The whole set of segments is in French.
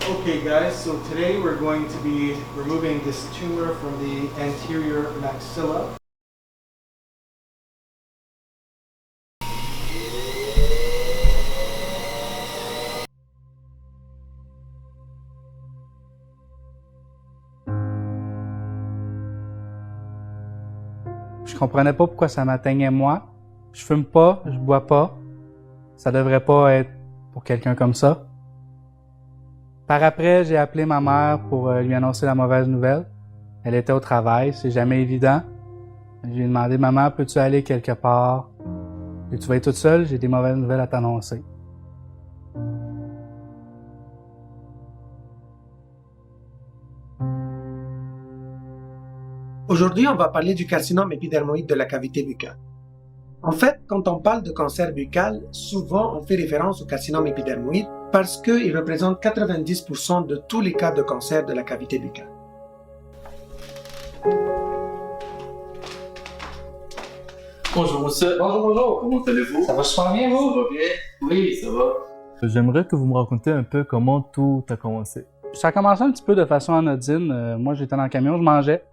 Okay guys, so today we're going to be removing this tumor from the anterior maxilla. Je comprenais pas pourquoi ça m'atteignait moi. Je fume pas, je bois pas. Ça devrait pas être pour quelqu'un comme ça. Par après, j'ai appelé ma mère pour lui annoncer la mauvaise nouvelle. Elle était au travail, c'est jamais évident. Je lui ai demandé, maman, peux-tu aller quelque part? Et tu vas être toute seule, j'ai des mauvaises nouvelles à t'annoncer. Aujourd'hui, on va parler du carcinome épidermoïde de la cavité buccale. En fait, quand on parle de cancer buccal, souvent on fait référence au carcinome épidermoïde parce qu'il représente 90% de tous les cas de cancer de la cavité buccale. Bonjour monsieur. Bonjour. Comment allez-vous? Ça va super bien, vous? Ça va bien? Oui, ça va. J'aimerais que vous me racontiez un peu comment tout a commencé. Ça a commencé un petit peu de façon anodine. Moi, j'étais dans le camion, je mangeais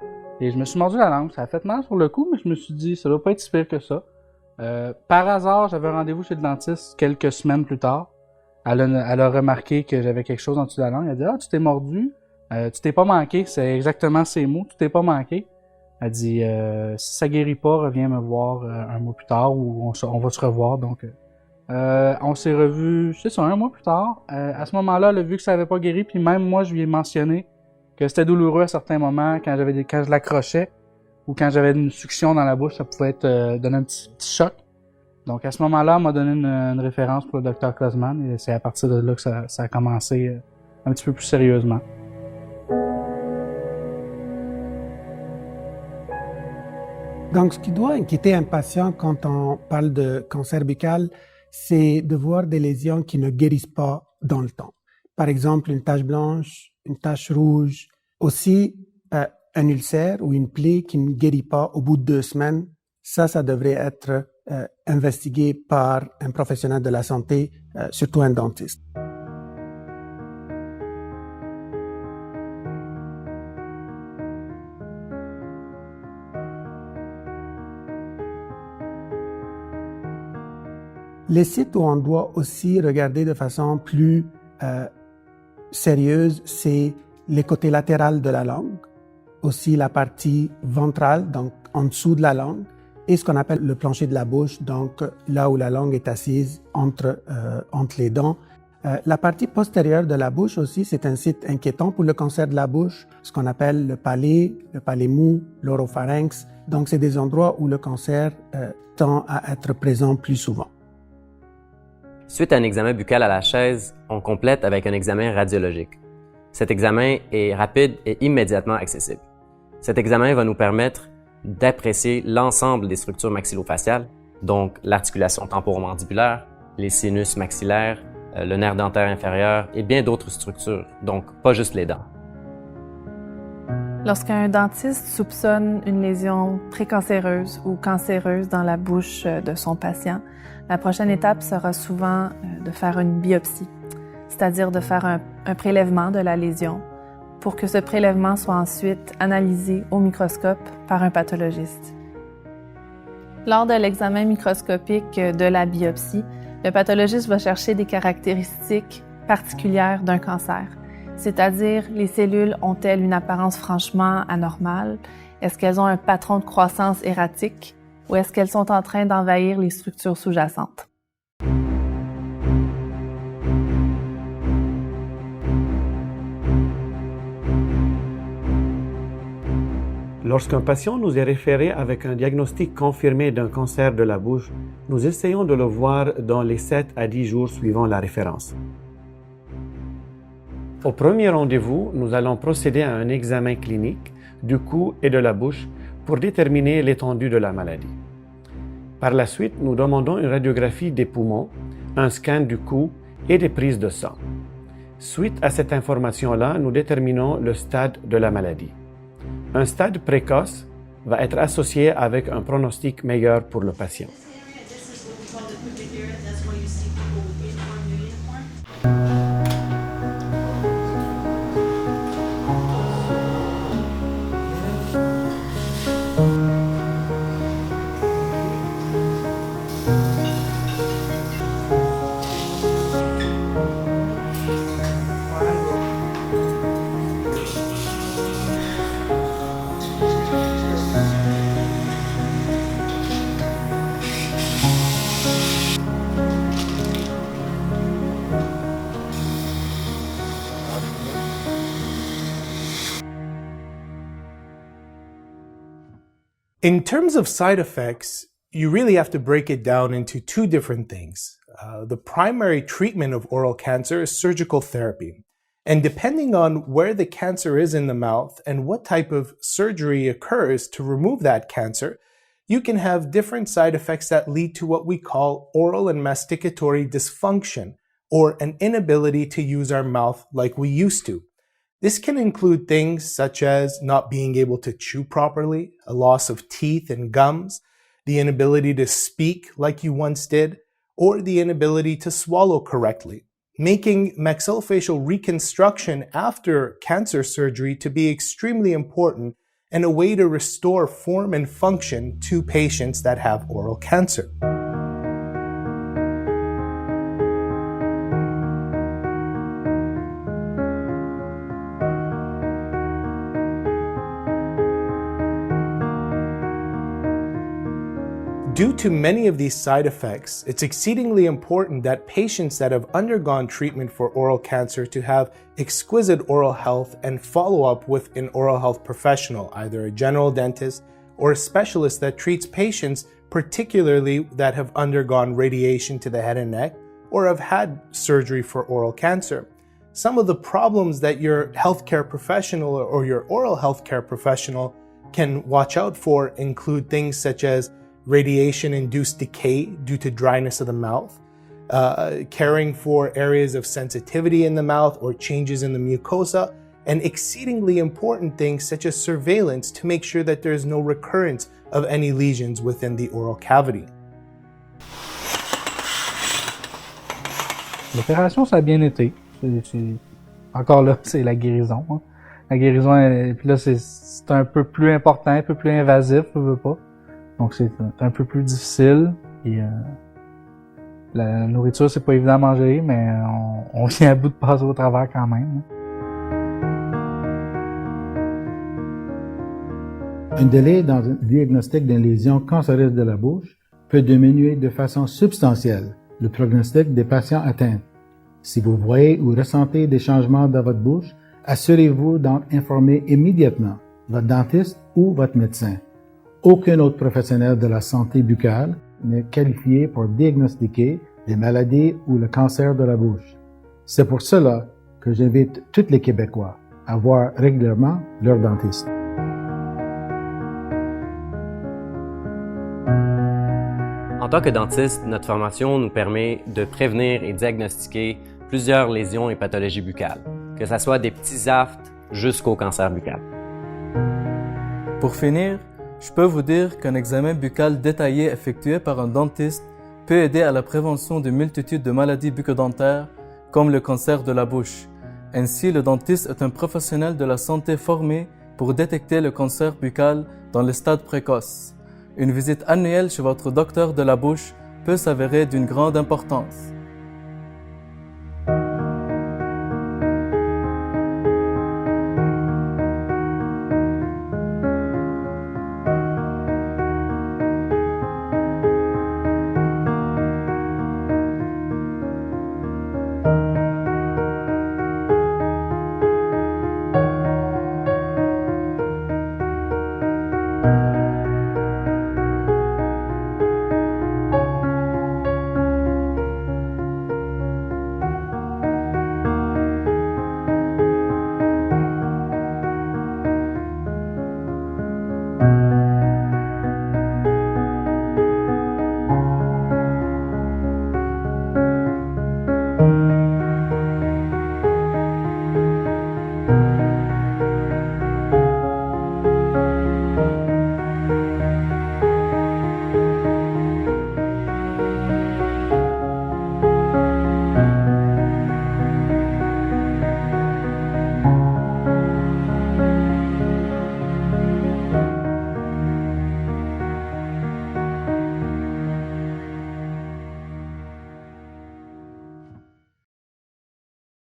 et je me suis mordu la langue. Ça a fait mal sur le coup, mais je me suis dit, ça doit pas être si pire que ça. Par hasard, j'avais un rendez-vous chez le dentiste quelques semaines plus tard. Elle a remarqué que j'avais quelque chose en dessous de la langue. Elle a dit « Ah, tu t'es mordu, tu t'es pas manqué. » C'est exactement ces mots, « Tu t'es pas manqué. » Elle dit « Si ça guérit pas, reviens me voir un mois plus tard ou on va se revoir. » Donc, on s'est revus, c'est ça, un mois plus tard. À ce moment-là, elle a vu que ça avait pas guéri, puis même moi, je lui ai mentionné que c'était douloureux à certains moments quand je l'accrochais ou quand j'avais une succion dans la bouche, ça pouvait donner un petit choc. Donc à ce moment-là, elle m'a donné une référence pour le Dr Cosman et c'est à partir de là que ça a commencé un petit peu plus sérieusement. Donc, ce qui doit inquiéter un patient quand on parle de cancer buccal, c'est de voir des lésions qui ne guérissent pas dans le temps. Par exemple, une tache blanche, une tache rouge, aussi un ulcère ou une plaie qui ne guérit pas au bout de 2 semaines. Ça devrait être investigué par un professionnel de la santé, surtout un dentiste. Les sites où on doit aussi regarder de façon plus sérieuse, c'est les côtés latéraux de la langue, aussi la partie ventrale, donc en dessous de la langue, et ce qu'on appelle le plancher de la bouche, donc là où la langue est assise entre les dents. La partie postérieure de la bouche aussi, c'est un site inquiétant pour le cancer de la bouche, ce qu'on appelle le palais mou, l'oropharynx. Donc c'est des endroits où le cancer tend à être présent plus souvent. Suite à un examen buccal à la chaise, on complète avec un examen radiologique. Cet examen est rapide et immédiatement accessible. Cet examen va nous permettre d'apprécier l'ensemble des structures maxillofaciales, donc l'articulation temporomandibulaire, les sinus maxillaires, le nerf dentaire inférieur et bien d'autres structures, donc pas juste les dents. Lorsqu'un dentiste soupçonne une lésion précancéreuse ou cancéreuse dans la bouche de son patient, la prochaine étape sera souvent de faire une biopsie, c'est-à-dire de faire un prélèvement de la lésion pour que ce prélèvement soit ensuite analysé au microscope par un pathologiste. Lors de l'examen microscopique de la biopsie, le pathologiste va chercher des caractéristiques particulières d'un cancer, c'est-à-dire les cellules ont-elles une apparence franchement anormale? Est-ce qu'elles ont un patron de croissance erratique? Ou est-ce qu'elles sont en train d'envahir les structures sous-jacentes? Lorsqu'un patient nous est référé avec un diagnostic confirmé d'un cancer de la bouche, nous essayons de le voir dans les 7 à 10 jours suivant la référence. Au premier rendez-vous, nous allons procéder à un examen clinique du cou et de la bouche pour déterminer l'étendue de la maladie. Par la suite, nous demandons une radiographie des poumons, un scan du cou et des prises de sang. Suite à cette information-là, nous déterminons le stade de la maladie. Un stade précoce va être associé avec un pronostic meilleur pour le patient. In terms of side effects, you really have to break it down into two different things. The primary treatment of oral cancer is surgical therapy. And depending on where the cancer is in the mouth and what type of surgery occurs to remove that cancer, you can have different side effects that lead to what we call oral and masticatory dysfunction, or an inability to use our mouth like we used to. This can include things such as not being able to chew properly, a loss of teeth and gums, the inability to speak like you once did, or the inability to swallow correctly, making maxillofacial reconstruction after cancer surgery to be extremely important and a way to restore form and function to patients that have oral cancer. Due to many of these side effects, it's exceedingly important that patients that have undergone treatment for oral cancer to have exquisite oral health and follow up with an oral health professional, either a general dentist or a specialist that treats patients, particularly that have undergone radiation to the head and neck or have had surgery for oral cancer. Some of the problems that your healthcare professional or your oral healthcare professional can watch out for include things such as radiation-induced decay due to dryness of the mouth, caring for areas of sensitivity in the mouth or changes in the mucosa, and exceedingly important things such as surveillance to make sure that there is no recurrence of any lesions within the oral cavity. L'opération, ça a bien été. Encore là, c'est la guérison. Hein. La guérison, puis là, c'est un peu plus important, un peu plus invasif, je veux pas. Donc c'est un peu plus difficile et la nourriture c'est pas évident à manger, mais on vient à bout de passer au travers quand même. Un délai dans le diagnostic d'une lésion cancéreuse de la bouche peut diminuer de façon substantielle le pronostic des patients atteints. Si vous voyez ou ressentez des changements dans votre bouche, assurez-vous d'en informer immédiatement votre dentiste ou votre médecin. Aucun autre professionnel de la santé buccale n'est qualifié pour diagnostiquer les maladies ou le cancer de la bouche. C'est pour cela que j'invite tous les Québécois à voir régulièrement leur dentiste. En tant que dentiste, notre formation nous permet de prévenir et diagnostiquer plusieurs lésions et pathologies buccales, que ce soit des petits aftes jusqu'au cancer buccal. Pour finir, je peux vous dire qu'un examen buccal détaillé effectué par un dentiste peut aider à la prévention d'une multitude de maladies bucco-dentaires comme le cancer de la bouche. Ainsi, le dentiste est un professionnel de la santé formé pour détecter le cancer buccal dans le stade précoce. Une visite annuelle chez votre docteur de la bouche peut s'avérer d'une grande importance. Thank you.